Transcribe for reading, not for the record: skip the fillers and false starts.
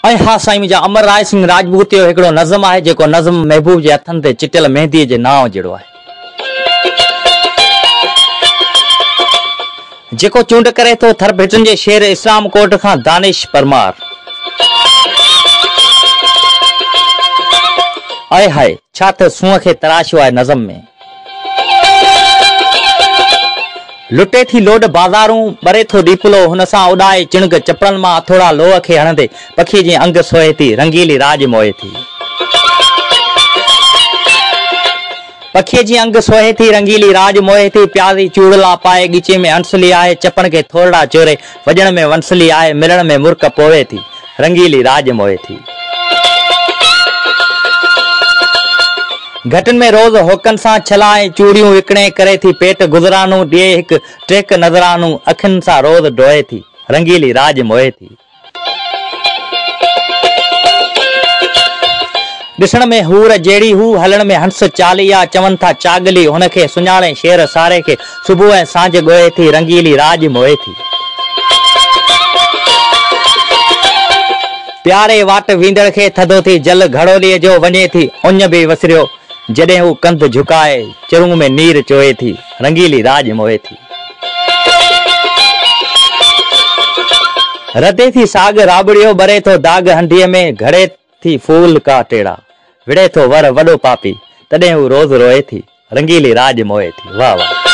हाँ साईं, मुंहिंजा अमर राय सिंह राजपूत जो हिकिड़ो नज़म आहे जेको नज़म महबूब जे हथनि ते चिटियल मेहंदीअ जे नाव जहिड़ो आहे, जेको चूंड करे थो थर भिटनि जे शेर इस्लाम कोट खां दानिश परमार। आए हाय छा त सूंहं खे तराशियो आहे नज़म में। लुटे थी लोड बाज़ारूं बरे थो दीपलो, हुन सां उॾाए चिणग चपड़नि मां थोड़ा लोह खे हणंदे पखी जी अंग सोए थी रंगीली राज मोए थी। पखीअ जी अंग सोए थी रंगीली राज मोए थी, प्यारी चूड़ला पाए ॻीचे में हंसली आहे, चपण के थोड़ा चोरे वजण में वंसली आहे, मिलण में मुर्क पोवे थी रंगीली राज मोए थी। घटन में रोज होकन सां छलाए चूड़ियूं विकणे करे थी पेट गुज़रानू, ॾिए हिक टेक नज़रानू अखियुनि सां रोज डोए थी रंगीली राज मोए थी। ॾिसण में हूर जहिड़ी हू, हलण में हंस चालिया, चवनि था चागली हुनखे सुञाणे शेर सारे खे सुबुह ऐं सांझ ॻोए थी रंगीली राज मोए थी। प्यारे वाट वींदड़ खे थधो थी जल घड़ोलीअ जो वञे थी, उञ बि वसरियो जॾहिं हू कंध झुकाए चरूं में नीर चोए थी रंगीली राज मोए थी। रधे थी साग राबड़ियो बरे थो दाग हंडीअ में, घड़े थी फूल का टेड़ा विड़े थो वर वॾो पापी तॾहिं हू रोज़ रोए थी रंगीली राज मोए थी। वाह वाह।